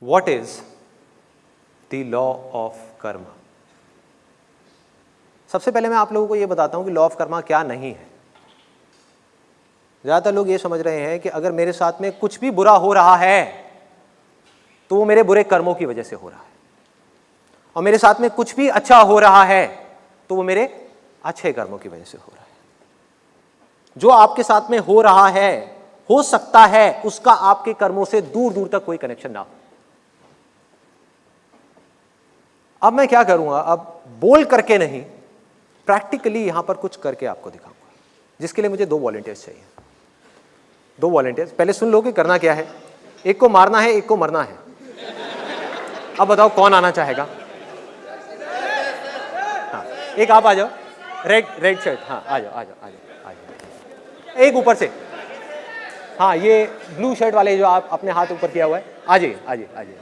What is the law of karma? सबसे पहले मैं आप लोगों को ये बताता हूं कि लॉ ऑफ कर्मा क्या नहीं है। ज़्यादातर लोग ये समझ रहे हैं कि अगर मेरे साथ में कुछ भी बुरा हो रहा है तो वो मेरे बुरे कर्मों की वजह से हो रहा है, और मेरे साथ में कुछ भी अच्छा हो रहा है तो वो मेरे अच्छे कर्मों की वजह से हो रहा है। जो आपके साथ में हो रहा है, हो सकता है उसका आपके कर्मों से दूर दूर तक कोई कनेक्शन ना हो। अब मैं क्या करूंगा, अब बोल करके नहीं, प्रैक्टिकली यहां पर कुछ करके आपको दिखाऊंगा, जिसके लिए मुझे 2 वॉलंटियर्स चाहिए। 2 वॉलंटियर्स, पहले सुन लो कि करना क्या है। एक को मारना है, एक को मरना है। अब बताओ कौन आना चाहेगा? हाँ, एक आप आ जाओ, रेड शर्ट, हाँ आ जाओ आ जाओ आ जाओ आ जाओ। एक ऊपर से, हाँ ये ब्लू शर्ट वाले जो आप अपने हाथ ऊपर किया हुआ है, आ जाइए आ जाइए आ जाइए।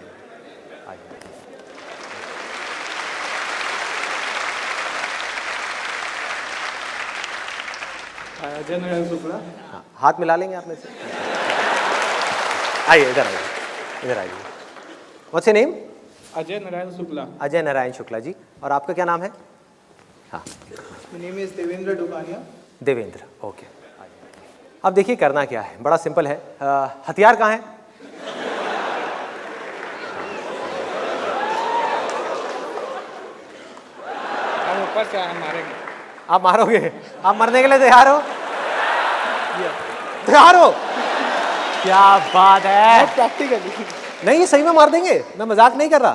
अजय नारायण शुक्ला। हाँ, हाथ मिला लेंगे आप में से। आइए इधर आइए, इधर आइए। What's your name? Ajay Narayan Shukla. Ajay Narayan Shukla ji. और आपका क्या नाम है? हाँ, my name is Devendra Dukania. Devendra, okay. अब देखिए करना क्या है, बड़ा सिंपल है। हथियार कहाँ है? हम ऊपर से हम मारेंगे। आप मारोगे? आप मरने के लिए तैयार हो? तैयार हो? क्या बात है। प्रैक्टिकली नहीं, ये सही में मार देंगे, मैं मजाक नहीं कर रहा।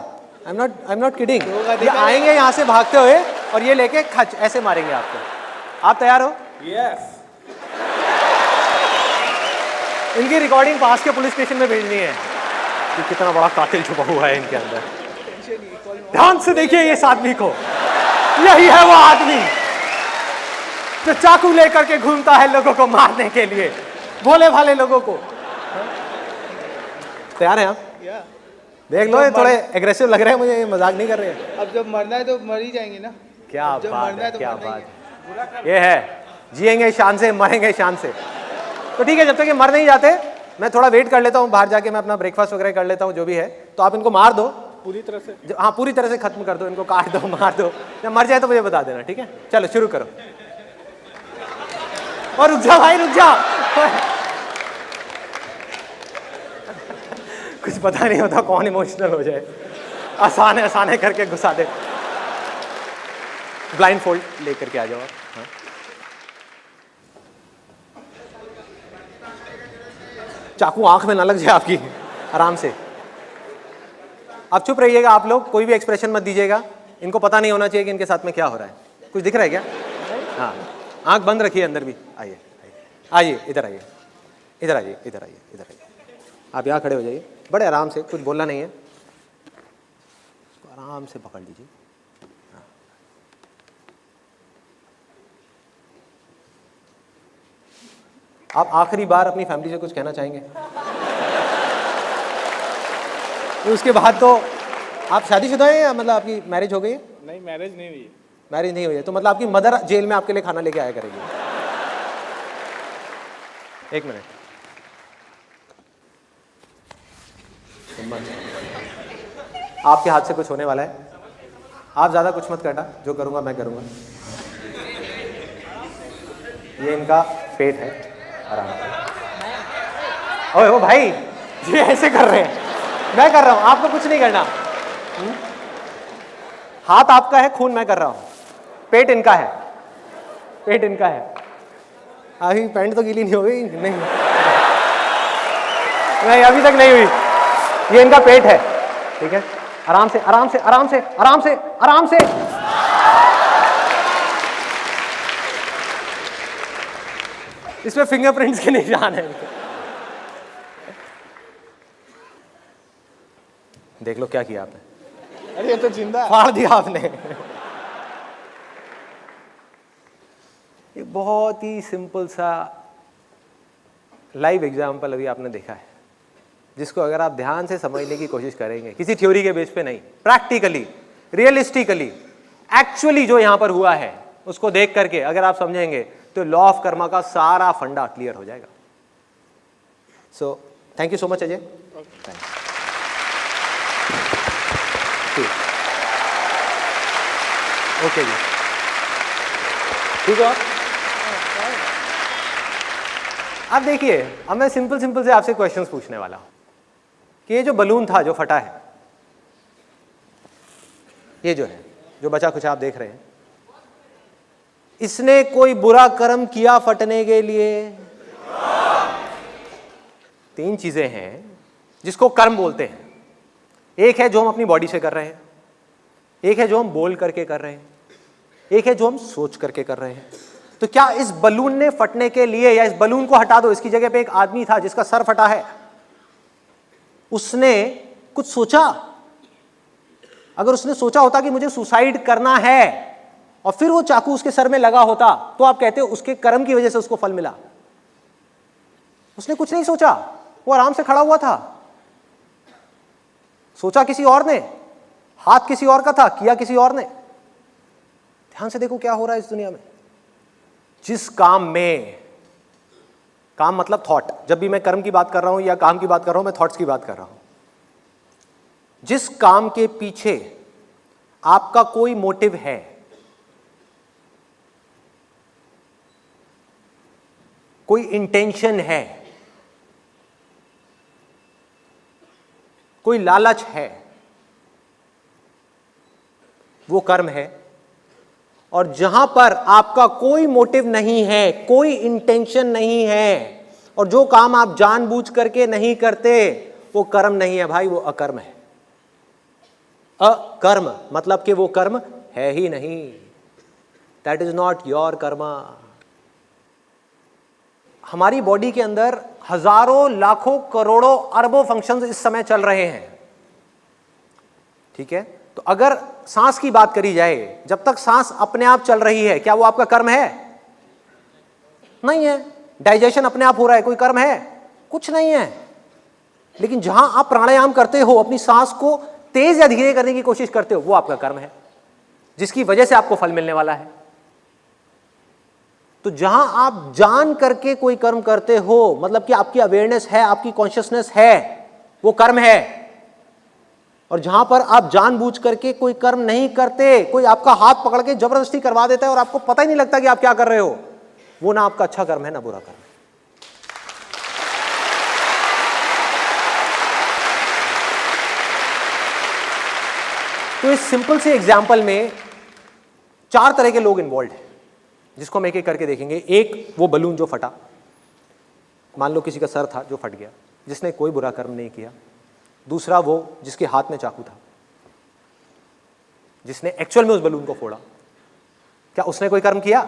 I am not kidding. ये आएंगे यहाँ से भागते हुए और ये लेके खच ऐसे मारेंगे आपको। आप तैयार हो? यस। इनकी रिकॉर्डिंग पास के पुलिस स्टेशन में भेजनी है कि कितना बड़ा कातिल छुपा हुआ है इनके अंदर। ध्यान से देखिए इस आदमी को, यही है वो आदमी जो चाकू लेकर के घूमता है लोगों को मारने के लिए, भोले भाले लोगों को। तैयार हैं आप? देख लो, ये थोड़े एग्रेसिव लग रहे हैं मुझे, ये मजाक नहीं कर रहे हैं। अब जब मरना है तो मर ही जाएंगे ना। क्या बात है, तो क्या मरना ही बात है। ये है, जिएंगे शान से, मरेंगे शान से। तो ठीक है, जब तक ये मर नहीं जाते मैं थोड़ा वेट कर लेता हूँ, बाहर जाके मैं अपना ब्रेकफास्ट वगैरह कर लेता हूँ, जो भी है। तो आप इनको मार दो पूरी तरह से। हाँ, पूरी तरह से खत्म कर दो इनको, काट दो, मार दो। जब मर जाए तो मुझे बता देना, ठीक है? चलो शुरू करो। और रुक जा भाई, रुक जा। कुछ पता नहीं होता कौन इमोशनल हो जाए। आसान है, आसान है करके घुसा दे। ब्लाइंड फोल्ड लेकर के आ जाओ आप। हाँ। चाकू आंख में ना लग जाए आपकी, आराम से। आप चुप रहिएगा, आप लोग कोई भी एक्सप्रेशन मत दीजिएगा। इनको पता नहीं होना चाहिए कि इनके साथ में क्या हो रहा है। कुछ दिख रहा है क्या? हाँ, आंख बंद रखिए अंदर भी। आइए आइए, इधर आइए, इधर आइए, इधर आइए, इधर आइए। आप यहाँ खड़े हो जाइए, बड़े आराम से, कुछ बोलना नहीं है। आराम से पकड़ लीजिए। आप आखिरी बार अपनी फैमिली से कुछ कहना चाहेंगे? उसके बाद तो आप शादीशुदा हैं या मतलब आपकी मैरिज हो गई है? नहीं, मैरिज नहीं हुई है। मैरिज नहीं हुई है, तो मतलब आपकी मदर जेल में आपके लिए खाना लेके आया करेगी। एक मिनट, आपके हाथ से कुछ होने वाला है। आप ज्यादा कुछ मत करना, जो करूंगा मैं करूंगा। ये इनका पेट है, आराम से। ओए ओ भाई, ये ऐसे कर रहे हैं, मैं कर रहा हूं, आपको कुछ नहीं करना। हाथ आपका है, खून मैं कर रहा हूं, पेट इनका है, पेट इनका है। अभी पैंट तो गीली नहीं हो गई? नहीं, नहीं अभी तक नहीं हुई। ये इनका पेट है, ठीक है? आराम से आराम से आराम से आराम से आराम से। इसमें फिंगरप्रिंट्स के निशान है। देख लो क्या किया आपने। अरे ये तो जिंदा फाड़ दिया आपने। ये बहुत ही सिंपल सा लाइव एग्जाम्पल अभी आपने देखा है, जिसको अगर आप ध्यान से समझने की कोशिश करेंगे, किसी थ्योरी के बेस पे नहीं, प्रैक्टिकली, रियलिस्टिकली, एक्चुअली जो यहां पर हुआ है उसको देख करके अगर आप समझेंगे तो लॉ ऑफ कर्मा का सारा फंडा क्लियर हो जाएगा। So thank you so much Ajay. ठीक, ओके जी, ठीक है। अब देखिए, अब मैं सिंपल से आपसे क्वेश्चंस पूछने वाला हूं कि ये जो बलून था जो फटा है, ये जो है, जो बचा कुछ आप देख रहे हैं, इसने कोई बुरा कर्म किया फटने के लिए? तीन चीजें हैं जिसको कर्म बोलते हैं। एक है जो हम अपनी बॉडी से कर रहे हैं, एक है जो हम बोल करके कर रहे हैं, एक है जो हम सोच करके कर रहे हैं। तो क्या इस बलून ने फटने के लिए, या इस बलून को हटा दो, इसकी जगह पे एक आदमी था जिसका सर फटा है, उसने कुछ सोचा? अगर उसने सोचा होता कि मुझे सुसाइड करना है और फिर वो चाकू उसके सर में लगा होता, तो आप कहते हो उसके कर्म की वजह से उसको फल मिला। उसने कुछ नहीं सोचा, वो आराम से खड़ा हुआ था। सोचा किसी और ने, हाथ किसी और का था, किया किसी और ने। ध्यान से देखो क्या हो रहा है इस दुनिया में। जिस काम में, काम मतलब थॉट, जब भी मैं कर्म की बात कर रहा हूं या काम की बात कर रहा हूं, मैं थॉट्स की बात कर रहा हूं। जिस काम के पीछे आपका कोई मोटिव है, कोई इंटेंशन है, कोई लालच है, वो कर्म है। और जहां पर आपका कोई मोटिव नहीं है, कोई इंटेंशन नहीं है, और जो काम आप जानबूझ करके नहीं करते, वो कर्म नहीं है भाई, वो अकर्म है। अकर्म मतलब कि वो कर्म है ही नहीं। That is not your Karma. हमारी बॉडी के अंदर हजारों, लाखों, करोड़ों, अरबों फंक्शंस इस समय चल रहे हैं, ठीक है। तो अगर सांस की बात करी जाए, जब तक सांस अपने आप चल रही है, क्या वो आपका कर्म है? नहीं है। डाइजेशन अपने आप हो रहा है, कोई कर्म है? कुछ नहीं है। लेकिन जहां आप प्राणायाम करते हो, अपनी सांस को तेज या धीरे करने की कोशिश करते हो, वो आपका कर्म है, जिसकी वजह से आपको फल मिलने वाला है। तो जहां आप जान करके कोई कर्म करते हो, मतलब कि आपकी अवेयरनेस है, आपकी कॉन्शियसनेस है, वो कर्म है। और जहां पर आप जानबूझ करके कोई कर्म नहीं करते, कोई आपका हाथ पकड़ के जबरदस्ती करवा देता है और आपको पता ही नहीं लगता कि आप क्या कर रहे हो, वो ना आपका अच्छा कर्म है ना बुरा कर्म है। तो इस सिंपल से एग्जाम्पल में 4 तरह के लोग इन्वॉल्व हैं, जिसको हम एक एक करके देखेंगे। एक, वो बलून जो फटा, मान लो किसी का सर था जो फट गया, जिसने कोई बुरा कर्म नहीं किया। दूसरा, वो जिसके हाथ में चाकू था, जिसने एक्चुअल में उस बलून को फोड़ा। क्या उसने कोई कर्म किया?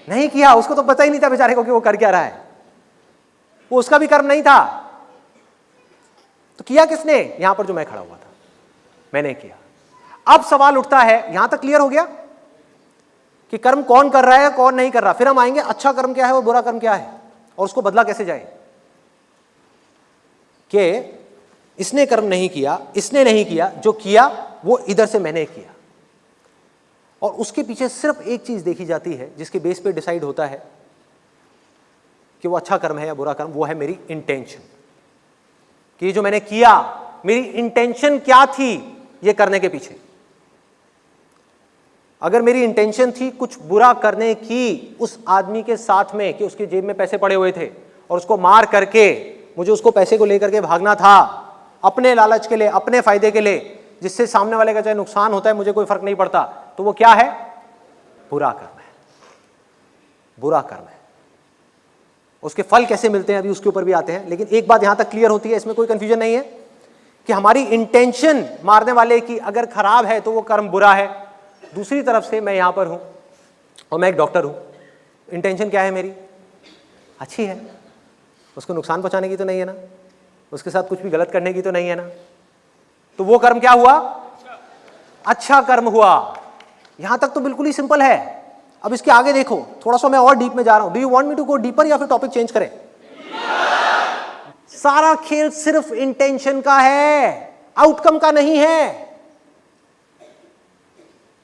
नहीं किया। उसको तो पता ही नहीं था बेचारे को कि वो कर क्या रहा है, वो उसका भी कर्म नहीं था। तो किया किसने? यहां पर जो मैं खड़ा हुआ था, मैंने किया। अब सवाल उठता है, यहां तक क्लियर हो गया कि कर्म कौन कर रहा है, कौन नहीं कर रहा। फिर हम आएंगे अच्छा कर्म क्या है और बुरा कर्म क्या है, और उसको बदला कैसे जाए। कि इसने कर्म नहीं किया, इसने नहीं किया, जो किया वो इधर से मैंने किया। और उसके पीछे सिर्फ एक चीज देखी जाती है, जिसके बेस पे डिसाइड होता है कि वो अच्छा कर्म है या बुरा कर्म। वो है मेरी इंटेंशन, कि जो मैंने किया, मेरी इंटेंशन क्या थी ये करने के पीछे। अगर मेरी इंटेंशन थी कुछ बुरा करने की उस आदमी के साथ में, कि उसकी जेब में पैसे पड़े हुए थे और उसको मार करके मुझे उसको पैसे को लेकर के भागना था, अपने लालच के लिए, अपने फायदे के लिए, जिससे सामने वाले का चाहे नुकसान होता है मुझे कोई फर्क नहीं पड़ता, तो वो क्या है? बुरा कर्म है। बुरा कर्म है। उसके फल कैसे मिलते हैं अभी उसके ऊपर भी आते हैं। लेकिन एक बात यहां तक क्लियर होती है, इसमें कोई कंफ्यूजन नहीं है, कि हमारी इंटेंशन मारने वाले की अगर खराब है तो वो कर्म बुरा है। दूसरी तरफ से मैं यहां पर हूं और मैं एक डॉक्टर हूं, इंटेंशन क्या है मेरी? अच्छी है, उसको नुकसान पहुंचाने की तो नहीं है ना, उसके साथ कुछ भी गलत करने की तो नहीं है ना। तो वो कर्म क्या हुआ? अच्छा कर्म हुआ। यहां तक तो बिल्कुल ही सिंपल है। अब इसके आगे देखो, थोड़ा सा मैं और डीप में जा रहा हूं। Do you want me to go deeper या फिर टॉपिक चेंज करें? सारा खेल सिर्फ इंटेंशन का है, आउटकम का नहीं है।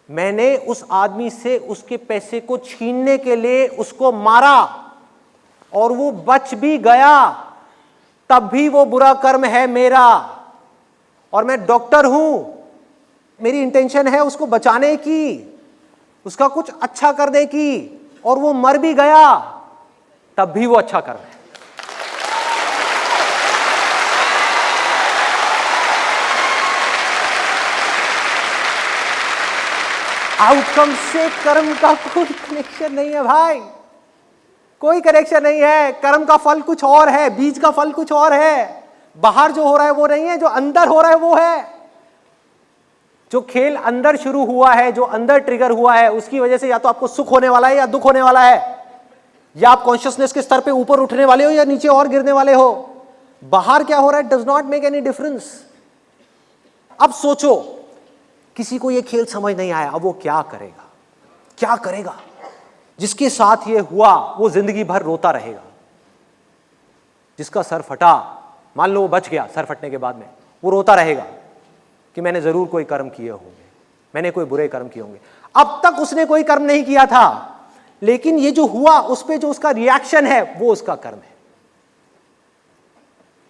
मैंने उस आदमी से उसके पैसे को छीनने के लिए उसको मारा और वो बच भी गया, तब भी वो बुरा कर्म है मेरा। और मैं डॉक्टर हूं, मेरी इंटेंशन है उसको बचाने की, उसका कुछ अच्छा करने की, और वो मर भी गया तब भी वो अच्छा कर रहा है। आउटकम से कर्म का कोई कनेक्शन नहीं है भाई, कोई कनेक्शन नहीं है। कर्म का फल कुछ और है, बीज का फल कुछ और है। बाहर जो हो रहा है वो नहीं है, जो अंदर हो रहा है वो है। जो खेल अंदर शुरू हुआ है, जो अंदर ट्रिगर हुआ है, उसकी वजह से या तो आपको सुख होने वाला है या दुख होने वाला है, या आप कॉन्शियसनेस के स्तर पे ऊपर उठने वाले हो या नीचे और गिरने वाले हो। बाहर क्या हो रहा है does not make any difference. अब सोचो, किसी को ये खेल समझ नहीं आया, अब वो क्या करेगा? क्या करेगा? जिसके साथ ये हुआ वो जिंदगी भर रोता रहेगा। जिसका सर फटा, मान लो वो बच गया, सर फटने के बाद में वो रोता रहेगा कि मैंने जरूर कोई कर्म किए होंगे, मैंने कोई बुरे कर्म किए होंगे। अब तक उसने कोई कर्म नहीं किया था, लेकिन ये जो हुआ उस पे जो उसका रिएक्शन है वो उसका कर्म है।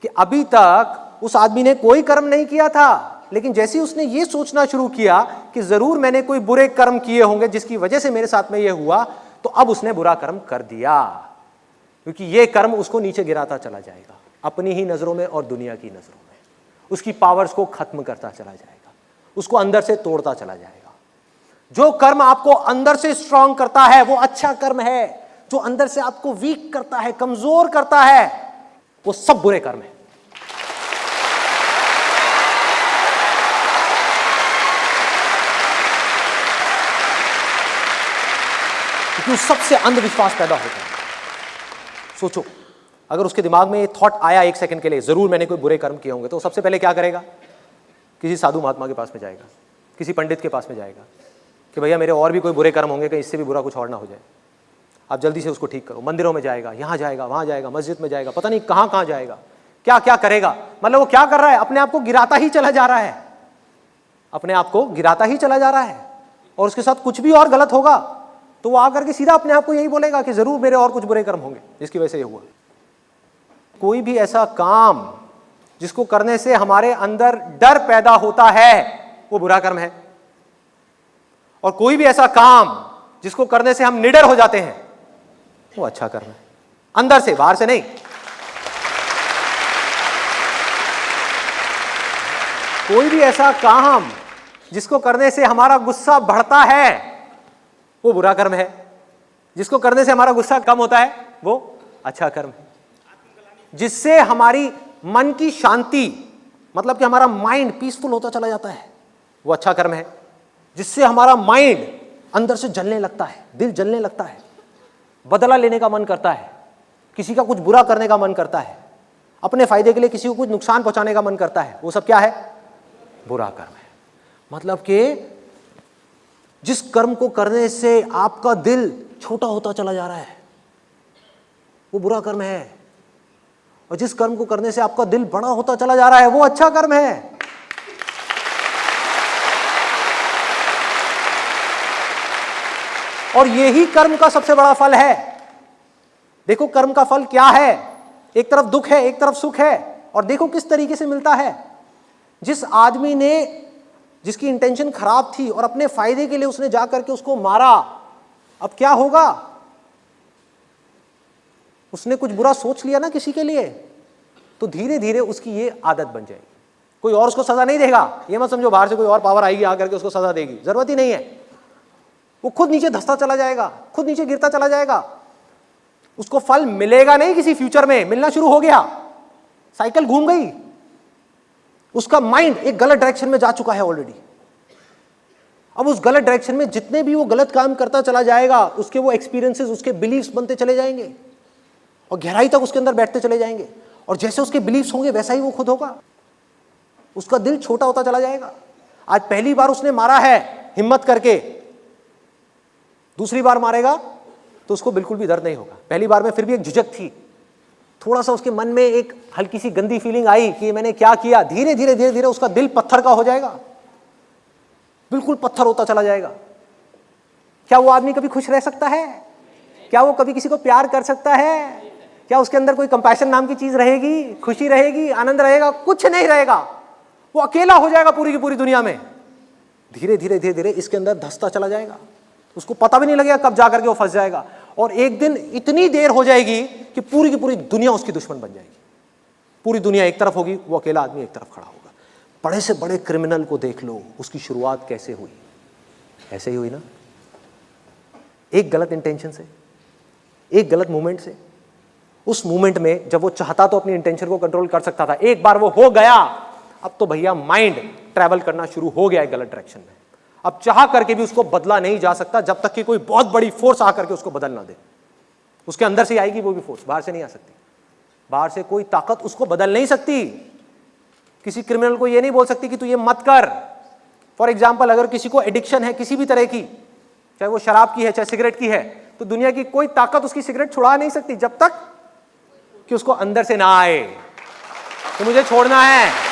कि अभी तक उस आदमी ने कोई कर्म नहीं किया था, लेकिन जैसे ही उसने ये सोचना शुरू किया कि जरूर मैंने कोई बुरे कर्म किए होंगे जिसकी वजह से मेरे साथ में ये हुआ, तो अब उसने बुरा कर्म कर दिया, क्योंकि ये कर्म उसको नीचे गिराता चला जाएगा, अपनी ही नजरों में और दुनिया की नजरों में। उसकी पावर्स को खत्म करता चला जाएगा, उसको अंदर से तोड़ता चला जाएगा। जो कर्म आपको अंदर से स्ट्रांग करता है वो अच्छा कर्म है, जो अंदर से आपको वीक करता है, कमजोर करता है, वो सब बुरे कर्म है। क्योंकि उस सबसे अंधविश्वास पैदा होता है। सोचो, अगर उसके दिमाग में ये थॉट आया एक सेकंड के लिए, जरूर मैंने कोई बुरे कर्म किए होंगे, तो सबसे पहले क्या करेगा? किसी साधु महात्मा के पास में जाएगा, किसी पंडित के पास में जाएगा कि भैया मेरे और भी कोई बुरे कर्म होंगे, कहीं इससे भी बुरा कुछ और ना हो जाए, आप जल्दी से उसको ठीक करो। मंदिरों में जाएगा, यहाँ जाएगा, वहाँ जाएगा, मस्जिद में जाएगा, पता नहीं कहाँ कहाँ जाएगा, क्या क्या करेगा। मतलब वो क्या कर रहा है? अपने आप को गिराता ही चला जा रहा है, अपने आप को गिराता ही चला जा रहा है। और उसके साथ कुछ भी और गलत होगा तो वो आकर के सीधा अपने आप को यही बोलेगा कि जरूर मेरे और कुछ बुरे कर्म होंगे जिसकी वजह से ये हुआ। कोई भी ऐसा काम जिसको करने से हमारे अंदर डर पैदा होता है वो बुरा कर्म है, और कोई भी ऐसा काम जिसको करने से हम निडर हो जाते हैं वो अच्छा कर्म है, अंदर से, बाहर से नहीं। कोई भी ऐसा काम जिसको करने से हमारा गुस्सा बढ़ता है वो बुरा कर्म है, जिसको करने से हमारा गुस्सा कम होता है वो अच्छा कर्म है। जिससे हमारी मन की शांति, मतलब कि हमारा माइंड पीसफुल होता चला जाता है, वो अच्छा कर्म है। जिससे हमारा माइंड अंदर से जलने लगता है, दिल जलने लगता है, बदला लेने का मन करता है, किसी का कुछ बुरा करने का मन करता है, अपने फायदे के लिए किसी को कुछ नुकसान पहुंचाने का मन करता है, वो सब क्या है? बुरा कर्म है। मतलब कि जिस कर्म को करने से आपका दिल छोटा होता चला जा रहा है वो बुरा कर्म है, और जिस कर्म को करने से आपका दिल बड़ा होता चला जा रहा है वो अच्छा कर्म है। और यही कर्म का सबसे बड़ा फल है। देखो कर्म का फल क्या है, एक तरफ दुख है, एक तरफ सुख है, और देखो किस तरीके से मिलता है। जिस आदमी ने, जिसकी इंटेंशन खराब थी और अपने फायदे के लिए उसने जाकर के उसको मारा, अब क्या होगा? उसने कुछ बुरा सोच लिया ना किसी के लिए, तो धीरे धीरे उसकी ये आदत बन जाएगी। कोई और उसको सजा नहीं देगा, ये मत समझो बाहर से कोई और पावर आएगी आकर के उसको सजा देगी, जरूरत ही नहीं है। वो खुद नीचे धंसता चला जाएगा, खुद नीचे गिरता चला जाएगा। उसको फल मिलेगा नहीं किसी फ्यूचर में, मिलना शुरू हो गया, साइकिल घूम गई, उसका माइंड एक गलत डायरेक्शन में जा चुका है ऑलरेडी। अब उस गलत डायरेक्शन में जितने भी वो गलत काम करता चला जाएगा, उसके वो एक्सपीरियंसेस, उसके बिलीफ्स बनते चले जाएंगे और गहराई तक उसके अंदर बैठते चले जाएंगे। और जैसे उसके बिलीफ्स होंगे वैसा ही वो खुद होगा। उसका दिल छोटा होता चला जाएगा। आज पहली बार उसने मारा है हिम्मत करके, दूसरी बार मारेगा तो उसको बिल्कुल भी दर्द नहीं होगा। पहली बार में फिर भी एक झिझक थी, थोड़ा सा उसके मन में एक हल्की सी गंदी फीलिंग आई कि मैंने क्या किया। धीरे धीरे धीरे धीरे उसका दिल पत्थर का हो जाएगा, बिल्कुल पत्थर होता चला जाएगा। क्या वो आदमी कभी खुश रह सकता है? क्या वो कभी किसी को प्यार कर सकता है? क्या उसके अंदर कोई कंपैशन नाम की चीज रहेगी, खुशी रहेगी, आनंद रहेगा? कुछ नहीं रहेगा। वो अकेला हो जाएगा पूरी की पूरी दुनिया में। धीरे धीरे धीरे धीरे इसके अंदर धंसता चला जाएगा, उसको पता भी नहीं लगेगा कब जा करके वो फंस जाएगा, और एक दिन इतनी देर हो जाएगी कि पूरी की पूरी दुनिया उसकी दुश्मन बन जाएगी। पूरी दुनिया एक तरफ होगी, वो अकेला आदमी एक तरफ खड़ा होगा। बड़े से बड़े क्रिमिनल को देख लो, उसकी शुरुआत कैसे हुई, ऐसे ही हुई ना, एक गलत इंटेंशन से, एक गलत मूवमेंट से। उस मूवमेंट में जब वो चाहता तो अपनी इंटेंशन को कंट्रोल कर सकता था, एक बार वो हो गया, अब तो भैया माइंड ट्रैवल करना शुरू हो गया है गलत डायरेक्शन में। अब चाह करके भी उसको बदला नहीं जा सकता जब तक कि कोई बहुत बड़ी फोर्स आकर के उसको बदल ना दे। उसके अंदर से आएगी वो भी फोर्स, बाहर से नहीं आ सकती। बाहर से कोई ताकत उसको बदल नहीं सकती। किसी क्रिमिनल को ये नहीं बोल सकती कि तू ये मत कर। फॉर एग्जाम्पल, अगर किसी को एडिक्शन है किसी भी तरह की, चाहे वो शराब की है चाहे सिगरेट की है, तो दुनिया की कोई ताकत उसकी सिगरेट छुड़ा नहीं सकती जब तक कि उसको अंदर से ना आए कि मुझे छोड़ना है।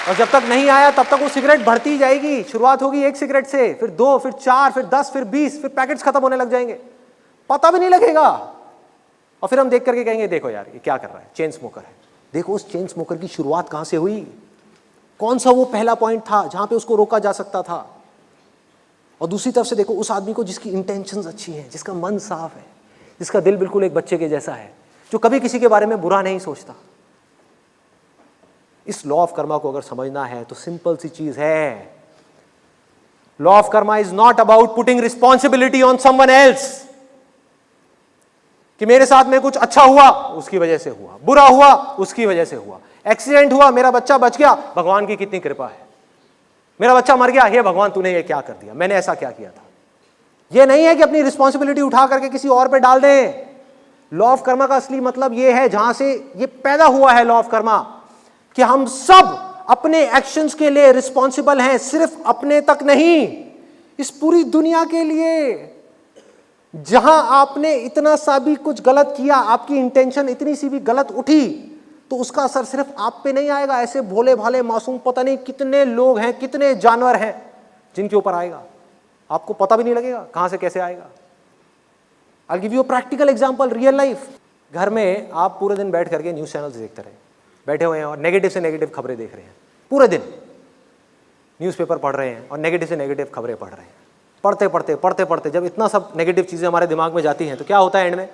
और जब तक नहीं आया तब तक वो सिगरेट बढ़ती जाएगी। शुरुआत होगी एक सिगरेट से, फिर 2, फिर 4, फिर 10, फिर 20, फिर पैकेट्स खत्म होने लग जाएंगे, पता भी नहीं लगेगा। और फिर हम देख करके कहेंगे देखो यार ये क्या कर रहा है, चेन स्मोकर है। देखो उस चेन स्मोकर की शुरुआत कहां से हुई, कौन सा वो पहला पॉइंट था जहां पे उसको रोका जा सकता था। और दूसरी तरफ से देखो उस आदमी को जिसकी इंटेंशंस अच्छी हैं, जिसका मन साफ है, जिसका दिल बिल्कुल एक बच्चे के जैसा है, जो कभी किसी के बारे में बुरा नहीं सोचता। इस लॉ ऑफ कर्मा को अगर समझना है तो सिंपल सी चीज है, law of Karma is not about putting responsibility on someone else, कि मेरे साथ में कुछ अच्छा हुआ उसकी वजह से हुआ, बुरा हुआ उसकी वजह से हुआ, एक्सीडेंट हुआ मेरा बच्चा बच गया, भगवान की कितनी कृपा है, मेरा बच्चा मर गया, हे भगवान तूने ये क्या कर दिया, मैंने ऐसा क्या किया था। ये नहीं है कि अपनी रिस्पॉन्सिबिलिटी उठा करके किसी और पे डाल दें। लॉ ऑफ कर्मा का असली मतलब ये है, जहां से ये पैदा हुआ है लॉ ऑफ कर्मा, कि हम सब अपने एक्शंस के लिए रिस्पॉन्सिबल हैं, सिर्फ अपने तक नहीं, इस पूरी दुनिया के लिए। जहां आपने इतना सा भी कुछ गलत किया, आपकी इंटेंशन इतनी सी भी गलत उठी, तो उसका असर सिर्फ आप पे नहीं आएगा। ऐसे भोले भाले मासूम पता नहीं कितने लोग हैं, कितने जानवर हैं जिनके ऊपर आएगा, आपको पता भी नहीं लगेगा कहां से कैसे आएगा। I give you a practical example, real life. घर में आप पूरे दिन बैठ करके न्यूज चैनल्स देखते रहे, बैठे हुए हैं और नेगेटिव से नेगेटिव खबरें देख रहे हैं, पूरे दिन न्यूज़पेपर पढ़ रहे हैं और नेगेटिव से नेगेटिव खबरें पढ़ रहे हैं। पढ़ते पढ़ते पढ़ते पढ़ते जब इतना सब नेगेटिव चीज़ें हमारे दिमाग में जाती हैं तो क्या होता है, एंड में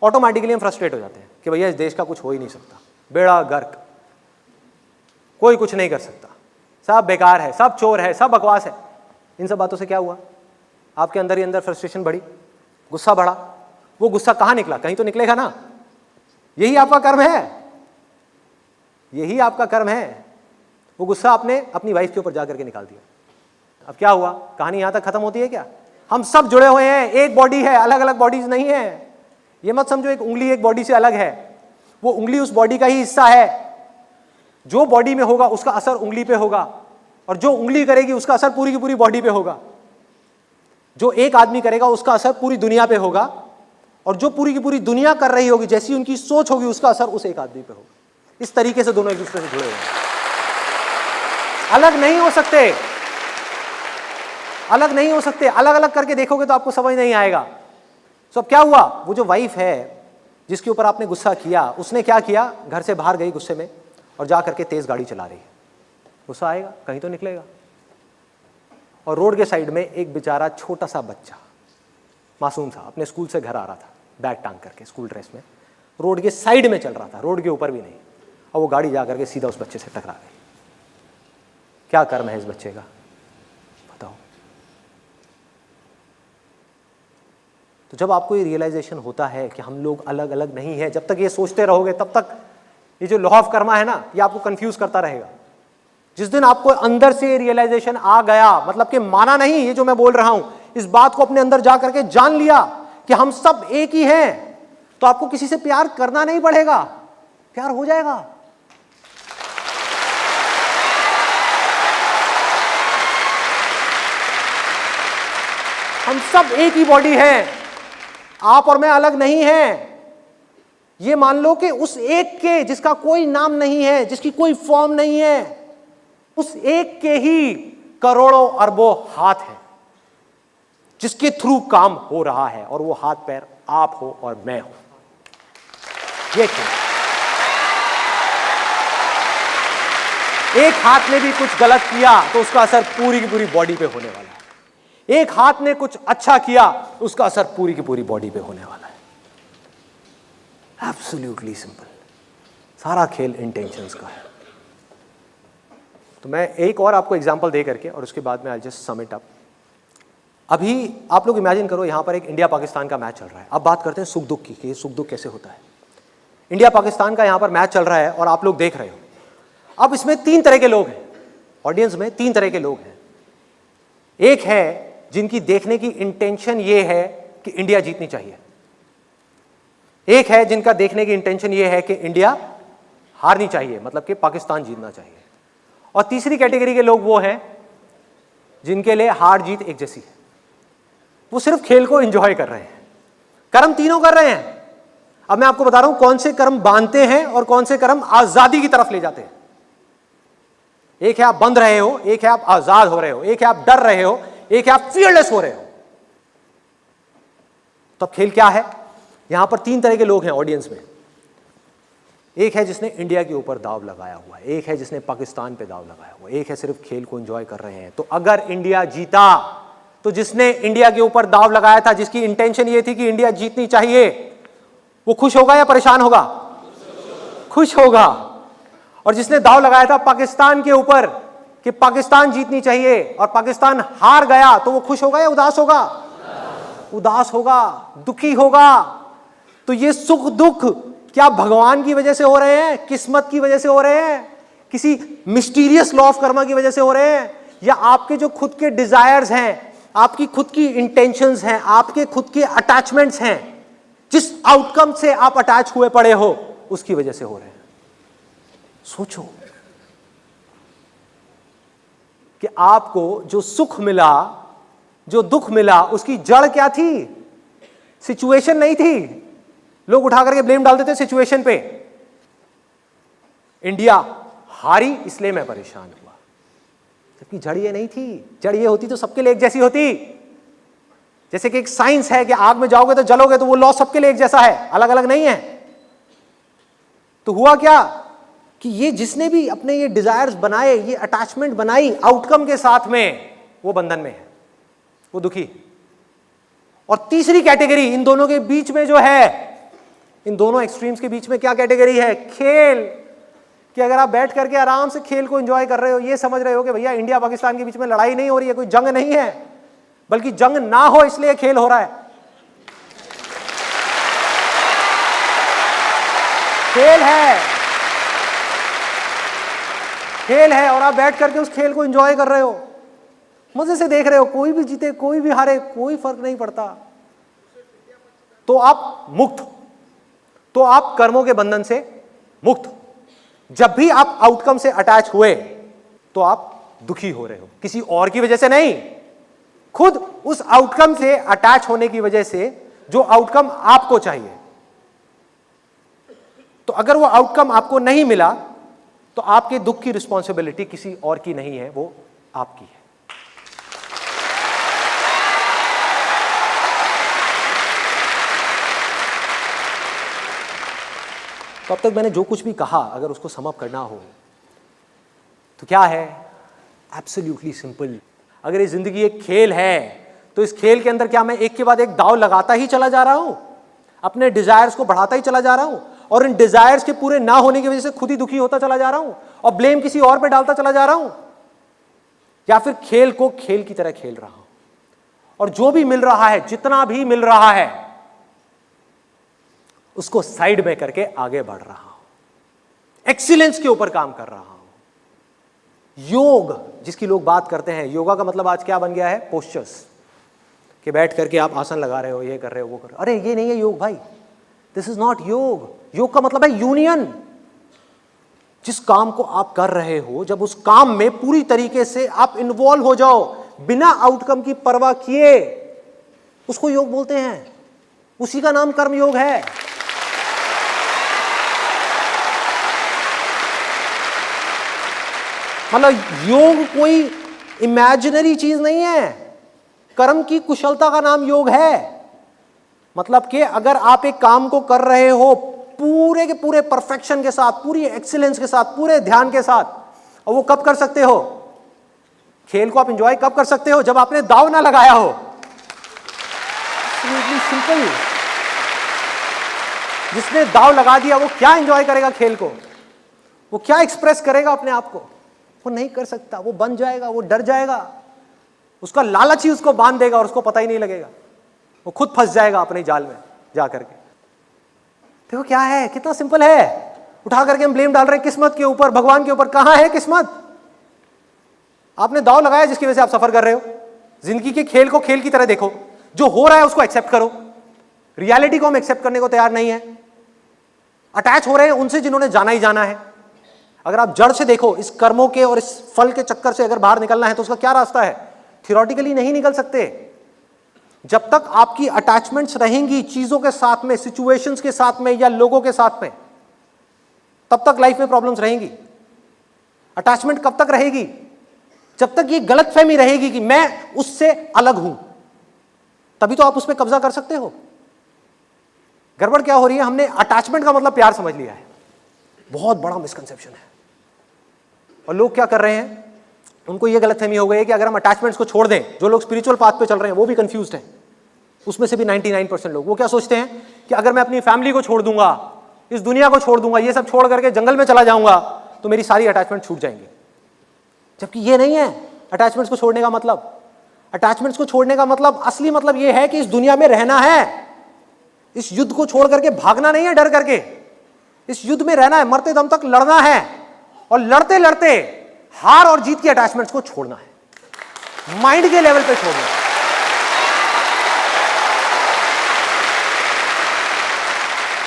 ऑटोमेटिकली हम फ्रस्ट्रेट हो जाते हैं कि भैया इस देश का कुछ हो ही नहीं सकता, बेड़ा गर्क, कोई कुछ नहीं कर सकता, सब बेकार है, सब चोर है, सब बकवास है। इन सब बातों से क्या हुआ, आपके अंदर ही अंदर फ्रस्ट्रेशन बढ़ी, गुस्सा बढ़ा। वो गुस्सा कहाँ निकला, कहीं तो निकलेगा ना। यही आपका कर्म है, यही आपका कर्म है। वो गुस्सा आपने अपनी वाइफ के ऊपर जाकर के निकाल दिया। अब क्या हुआ, कहानी यहां तक खत्म होती है क्या? हम सब जुड़े हुए हैं, एक बॉडी है, अलग अलग बॉडीज नहीं है। ये मत समझो एक उंगली एक बॉडी से अलग है, वो उंगली उस बॉडी का ही हिस्सा है। जो बॉडी में होगा उसका असर उंगली पे होगा, और जो उंगली करेगी उसका असर पूरी की पूरी बॉडी पे होगा। जो एक आदमी करेगा उसका असर पूरी दुनिया पे होगा, और जो पूरी की पूरी दुनिया कर रही होगी, जैसी उनकी सोच होगी, उसका असर उस एक आदमी पे होगा। इस तरीके से दोनों एक दूसरे से जुड़े हुए हैं, अलग नहीं हो सकते, अलग नहीं हो सकते। अलग अलग करके देखोगे तो आपको समझ नहीं आएगा। तो अब क्या हुआ, वो जो वाइफ है जिसके ऊपर आपने गुस्सा किया, उसने क्या किया, घर से बाहर गई गुस्से में और जा करके तेज गाड़ी चला रही है। गुस्सा आएगा, कहीं तो निकलेगा। और रोड के साइड में एक बेचारा छोटा सा बच्चा, मासूम सा, अपने स्कूल से घर आ रहा था, बैग टांग करके, स्कूल ड्रेस में, रोड के साइड में चल रहा था, रोड के ऊपर भी नहीं। और वो गाड़ी जा करके सीधा उस बच्चे से टकरा गई। क्या कर्म है इस बच्चे का, बताओ। तो जब आपको ये रियलाइजेशन होता है कि हम लोग अलग अलग नहीं है, जब तक ये सोचते रहोगे तब तक ये जो लॉ ऑफ कर्मा है ना, ये आपको कंफ्यूज करता रहेगा। जिस दिन आपको अंदर से रियलाइजेशन आ गया, मतलब कि माना नहीं ये जो मैं बोल रहा हूं, इस बात को अपने अंदर जा करके जान लिया कि हम सब एक ही हैं, तो आपको किसी से प्यार करना नहीं पड़ेगा, प्यार हो जाएगा। हम सब एक ही बॉडी है, आप और मैं अलग नहीं हैं। ये मान लो कि उस एक के, जिसका कोई नाम नहीं है, जिसकी कोई फॉर्म नहीं है, उस एक के ही करोड़ों अरबों हाथ हैं जिसके थ्रू काम हो रहा है, और वो हाथ पैर आप हो और मैं हूं। ये क्यों? एक हाथ ने भी कुछ गलत किया तो उसका असर पूरी की पूरी बॉडी पे होने वाला है। एक हाथ ने कुछ अच्छा किया, उसका असर पूरी की पूरी बॉडी पे होने वाला है। Absolutely simple. सारा खेल इंटेंशंस का है। तो मैं एक और आपको एग्जांपल दे करके और उसके बाद में I just sum it up. अभी आप लोग इमेजिन करो, यहां पर एक इंडिया पाकिस्तान का मैच चल रहा है। अब बात करते हैं सुख दुख की, कि सुख दुख कैसे होता है। इंडिया पाकिस्तान का यहां पर मैच चल रहा है और आप लोग देख रहे हो। अब इसमें 3 तरह के लोग हैं, ऑडियंस में 3 तरह के लोग हैं। एक है जिनकी देखने की इंटेंशन ये है कि इंडिया जीतनी चाहिए। एक है जिनका देखने की इंटेंशन ये है कि इंडिया हारनी चाहिए, मतलब कि पाकिस्तान जीतना चाहिए। और तीसरी कैटेगरी के लोग वो हैं जिनके लिए हार जीत एक जैसी है। वो सिर्फ खेल को एंजॉय कर रहे हैं। कर्म तीनों कर रहे हैं। अब मैं आपको बता रहा हूं कौन से कर्म बांधते हैं और कौन से कर्म आजादी की तरफ ले जाते हैं। एक है आप बंध रहे हो, एक है आप आजाद हो रहे हो, एक है आप डर रहे हो, एक है आप फियरलेस हो रहे हो। तो अब खेल क्या है? यहां पर 3 तरह के लोग हैं ऑडियंस में। एक है जिसने इंडिया के ऊपर दाव लगाया हुआ है, एक है जिसने पाकिस्तान पे दाव लगाया हुआ है, एक है सिर्फ खेल को एंजॉय कर रहे हैं। तो अगर इंडिया जीता तो जिसने इंडिया के ऊपर दाव लगाया था, जिसकी इंटेंशन ये थी कि इंडिया जीतनी चाहिए, वो खुश होगा या परेशान होगा? खुश होगा। और जिसने दाव लगाया था पाकिस्तान के ऊपर कि पाकिस्तान जीतनी चाहिए और पाकिस्तान हार गया, तो वो खुश होगा या उदास होगा? उदास होगा, दुखी होगा। तो ये सुख दुख क्या भगवान की वजह से हो रहे हैं, किस्मत की वजह से हो रहे हैं, किसी मिस्टीरियस लॉ ऑफ कर्मा की वजह से हो रहे हैं, या आपके जो खुद के डिजायर्स हैं, आपकी खुद की इंटेंशंस हैं, आपके खुद के अटैचमेंट्स हैं, जिस आउटकम से आप अटैच हुए पड़े हो, उसकी वजह से हो रहे हैं? सोचो कि आपको जो सुख मिला, जो दुख मिला, उसकी जड़ क्या थी? सिचुएशन नहीं थी। लोग उठा करके ब्लेम डालते थे सिचुएशन पे। इंडिया हारी इसलिए मैं परेशान हुआ, जबकि जड़ ये नहीं थी। जड़ ये होती तो सबके लिए एक जैसी होती। जैसे कि एक साइंस है कि आग में जाओगे तो जलोगे, तो वो लॉ सबके लिए एक जैसा है, अलग अलग नहीं है। तो हुआ क्या कि ये जिसने भी अपने ये डिजायर्स बनाए, ये अटैचमेंट बनाई आउटकम के साथ में, वो बंधन में है, वो दुखी। और तीसरी कैटेगरी इन दोनों के बीच में जो है, इन दोनों एक्सट्रीम्स के बीच में क्या कैटेगरी है? खेल। कि अगर आप बैठ करके आराम से खेल को एंजॉय कर रहे हो, ये समझ रहे हो कि भैया इंडिया पाकिस्तान के बीच में लड़ाई नहीं हो रही है, कोई जंग नहीं है, बल्कि जंग ना हो इसलिए खेल हो रहा है। खेल है, खेल है, और आप बैठ करके उस खेल को एंजॉय कर रहे हो, मजे से देख रहे हो। कोई भी जीते, कोई भी हारे, कोई फर्क नहीं पड़ता। तो आप मुक्त, तो आप कर्मों के बंधन से मुक्त। जब भी आप आउटकम से अटैच हुए तो आप दुखी हो रहे हो, किसी और की वजह से नहीं, खुद उस आउटकम से अटैच होने की वजह से, जो आउटकम आपको चाहिए। तो अगर वो आउटकम आपको नहीं मिला तो आपके दुख की रिस्पॉन्सिबिलिटी किसी और की नहीं है, वो आपकी है। तो अब तक मैंने जो कुछ भी कहा, अगर उसको समअप करना हो तो क्या है? Absolutely simple. अगर ये जिंदगी एक खेल है, तो इस खेल के अंदर क्या मैं एक के बाद एक दाव लगाता ही चला जा रहा हूं, अपने डिजायर्स को बढ़ाता ही चला जा रहा हूं, और इन डिजायर्स के पूरे ना होने की वजह से खुद ही दुखी होता चला जा रहा हूं और ब्लेम किसी और पे डालता चला जा रहा हूं, या फिर खेल को खेल की तरह खेल रहा हूं और जो भी मिल रहा है, जितना भी मिल रहा है, उसको साइड में करके आगे बढ़ रहा हूं, एक्सीलेंस के ऊपर काम कर रहा हूं। योग जिसकी लोग बात करते हैं, योगा का मतलब आज क्या बन गया है? पोस्चर्स, कि बैठ करके आप आसन लगा रहे हो, ये कर रहे हो, वो कर रहे हो। अरे ये नहीं है योग भाई, दिस इज नॉट योग। योग का मतलब है यूनियन। जिस काम को आप कर रहे हो, जब उस काम में पूरी तरीके से आप इन्वॉल्व हो जाओ, बिना आउटकम की परवाह किए, उसको योग बोलते हैं। उसी का नाम कर्म योग है। मतलब योग कोई इमेजिनरी चीज नहीं है, कर्म की कुशलता का नाम योग है। मतलब कि अगर आप एक काम को कर रहे हो पूरे के पूरे परफेक्शन के साथ, पूरी एक्सीलेंस के साथ, पूरे ध्यान के साथ, और वो कब कर सकते हो? खेल को आप एंजॉय कब कर सकते हो? जब आपने दाव ना लगाया हो। सिंपल। जिसने दाव लगा दिया वो क्या एंजॉय करेगा खेल को? वो क्या एक्सप्रेस करेगा अपने आप को? वो नहीं कर सकता, वो बन जाएगा, वो डर जाएगा, उसका लालच ही उसको बांध देगा और उसको पता ही नहीं लगेगा, वो खुद फंस जाएगा अपने जाल में जा करके। देखो क्या है, कितना सिंपल है। उठा करके हम ब्लेम डाल रहे हैं किस्मत के ऊपर, भगवान के ऊपर। कहां है किस्मत? आपने दाव लगाया जिसकी वजह से आप सफर कर रहे हो। जिंदगी के खेल को खेल की तरह देखो, जो हो रहा है उसको एक्सेप्ट करो। रियलिटी को हम एक्सेप्ट करने को तैयार नहीं है। अटैच हो रहे हैं उनसे जिन्होंने जाना ही जाना है। अगर आप जड़ से देखो, इस कर्मों के और इस फल के चक्कर से अगर बाहर निकलना है तो उसका क्या रास्ता है? थियोरेटिकली नहीं निकल सकते। जब तक आपकी अटैचमेंट्स रहेंगी चीजों के साथ में, सिचुएशंस के साथ में या लोगों के साथ में, तब तक लाइफ में प्रॉब्लम्स रहेंगी। अटैचमेंट कब तक रहेगी? जब तक ये गलतफहमी रहेगी कि मैं उससे अलग हूं, तभी तो आप उस पर कब्जा कर सकते हो। गड़बड़ क्या हो रही है? हमने अटैचमेंट का मतलब प्यार समझ लिया है। बहुत बड़ा मिसकंसेप्शन है। और लोग क्या कर रहे हैं, उनको ये गलतफहमी हो गई है कि अगर हम अटैचमेंट्स को छोड़ दें, जो लोग स्पिरिचुअल पाथ पे चल रहे हैं वो भी कंफ्यूज्ड हैं। उसमें से भी 99% लोग वो क्या सोचते हैं कि अगर मैं अपनी फैमिली को छोड़ दूंगा, इस दुनिया को छोड़ दूंगा, ये सब छोड़ करके जंगल में चला जाऊंगा, तो मेरी सारी अटैचमेंट छूट जाएंगी। जबकि ये नहीं है अटैचमेंट्स को छोड़ने का मतलब। अटैचमेंट्स को छोड़ने का मतलब, असली मतलब ये है कि इस दुनिया में रहना है। इस युद्ध को छोड़ करके भागना नहीं है डर करके। इस युद्ध में रहना है, मरते दम तक लड़ना है, और लड़ते लड़ते हार और जीत की अटैचमेंट्स को छोड़ना है, माइंड के लेवल पे छोड़ना है।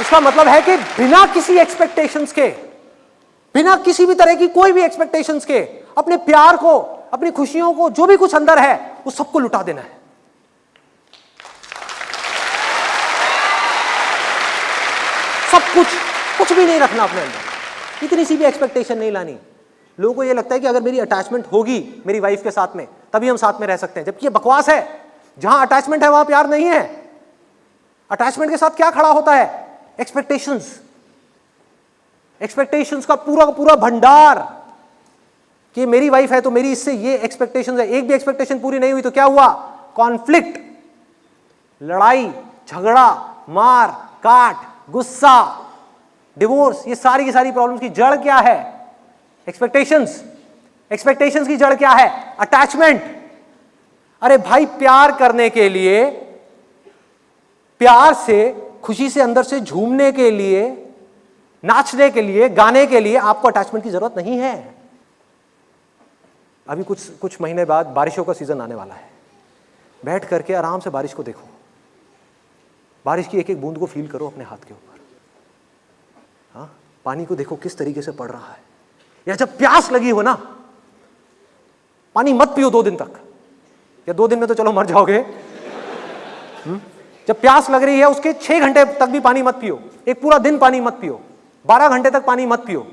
इसका मतलब है कि बिना किसी एक्सपेक्टेशंस के, बिना किसी भी तरह की कोई भी एक्सपेक्टेशंस के, अपने प्यार को, अपनी खुशियों को, जो भी कुछ अंदर है वो सबको लुटा देना है। सब कुछ भी नहीं रखना अपने अंदर, इतनी सी भी एक्सपेक्टेशन नहीं लानी। लोगों को ये लगता है कि अगर मेरी अटैचमेंट होगी मेरी वाइफ के साथ में तभी हम साथ में रह सकते हैं, जबकि ये बकवास है। जहां अटैचमेंट है वहां प्यार नहीं है। अटैचमेंट के साथ क्या खड़ा होता है? एक्सपेक्टेशंस। एक्सपेक्टेशंस का पूरा भंडार, कि मेरी वाइफ है तो मेरी इससे ये एक्सपेक्टेशंस है। एक भी एक्सपेक्टेशन पूरी नहीं हुई तो क्या हुआ? कॉन्फ्लिक्ट, लड़ाई, झगड़ा, मार काट, गुस्सा, डिवोर्स। ये सारी की सारी प्रॉब्लम्स की जड़ क्या है? एक्सपेक्टेशंस। एक्सपेक्टेशंस की जड़ क्या है? अटैचमेंट। अरे भाई, प्यार करने के लिए, प्यार से, खुशी से अंदर से झूमने के लिए, नाचने के लिए, गाने के लिए आपको अटैचमेंट की जरूरत नहीं है। अभी कुछ महीने बाद बारिशों का सीजन आने वाला है। बैठ करके आराम से बारिश को देखो, बारिश की एक एक बूंद को फील करो अपने हाथ के ऊपर। हाँ, पानी को देखो किस तरीके से पड़ रहा है। या जब प्यास लगी हो ना, पानी मत पियो 2 दिन तक, या 2 दिन में तो चलो मर जाओगे। जब प्यास लग रही है उसके 6 घंटे तक भी पानी मत पियो, एक पूरा दिन पानी मत पियो, 12 घंटे तक पानी मत पियो।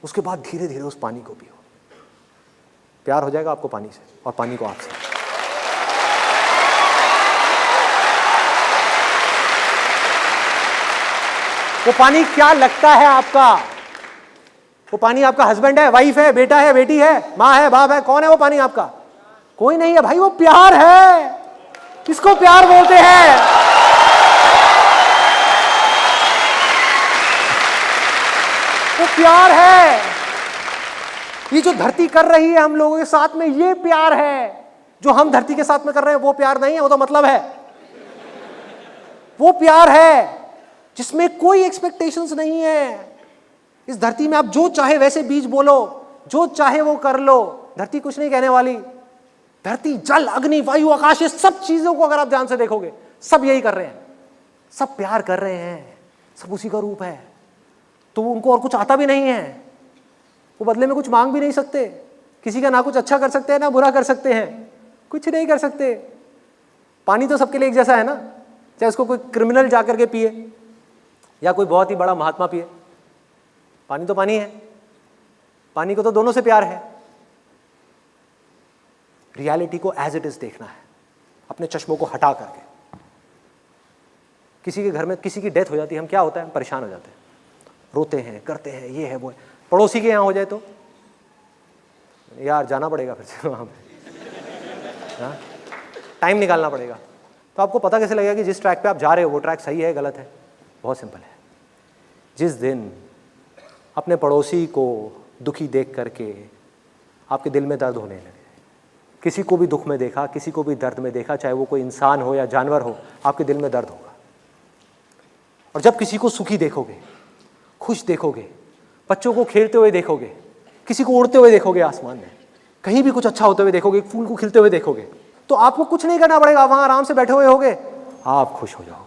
उसके बाद धीरे धीरे उस पानी को पियो। प्यार हो जाएगा आपको पानी से और पानी को आपसे। वो पानी क्या लगता है आपका? वो पानी आपका हस्बैंड है, वाइफ है, बेटा है, बेटी है, माँ है, बाप है? कौन है वो पानी आपका? कोई नहीं है भाई, वो प्यार है। किसको प्यार बोलते हैं? वो प्यार है। ये जो धरती कर रही है हम लोगों के साथ में, ये प्यार है। जो हम धरती के साथ में कर रहे हैं वो प्यार नहीं है, वो तो मतलब है। वो प्यार है जिसमें कोई एक्सपेक्टेशंस नहीं है। इस धरती में आप जो चाहे वैसे बीज बोलो, जो चाहे वो कर लो, धरती कुछ नहीं कहने वाली। धरती, जल, अग्नि, वायु, आकाश, ये सब चीजों को अगर आप ध्यान से देखोगे, सब यही कर रहे हैं, सब प्यार कर रहे हैं, सब उसी का रूप है। तो उनको और कुछ आता भी नहीं है, वो बदले में कुछ मांग भी नहीं सकते। किसी का ना कुछ अच्छा कर सकते हैं ना बुरा कर सकते हैं, कुछ नहीं कर सकते। पानी तो सबके लिए एक जैसा है ना, चाहे उसको कोई क्रिमिनल जाकर के पिए या कोई बहुत ही बड़ा महात्मा पिए, पानी तो पानी है। पानी को तो दोनों से प्यार है। रियलिटी को एज इट इज देखना है, अपने चश्मों को हटा करके। किसी के घर में किसी की डेथ हो जाती है, हम क्या होता है? हम परेशान हो जाते हैं, रोते हैं, करते हैं, ये है वो है। पड़ोसी के यहाँ हो जाए तो यार जाना पड़ेगा फिर से वहाँ पे, हाँ टाइम निकालना पड़ेगा। तो आपको पता कैसे लगेगा कि जिस ट्रैक पे आप जा रहे हो वो ट्रैक सही है गलत है? बहुत सिंपल है। जिस दिन अपने पड़ोसी को दुखी देख करके आपके दिल में दर्द होने लगे, किसी को भी दुख में देखा, किसी को भी दर्द में देखा, चाहे वो कोई इंसान हो या जानवर हो, आपके दिल में दर्द होगा। और जब किसी को सुखी देखोगे, खुश देखोगे, बच्चों को खेलते हुए देखोगे, किसी को उड़ते हुए देखोगे आसमान में, कहीं भी कुछ अच्छा होते हुए देखोगे, फूल को खिलते हुए देखोगे, तो आपको कुछ नहीं करना पड़ेगा, वहां आराम से बैठे हुए होगे, आप खुश हो जाओगे।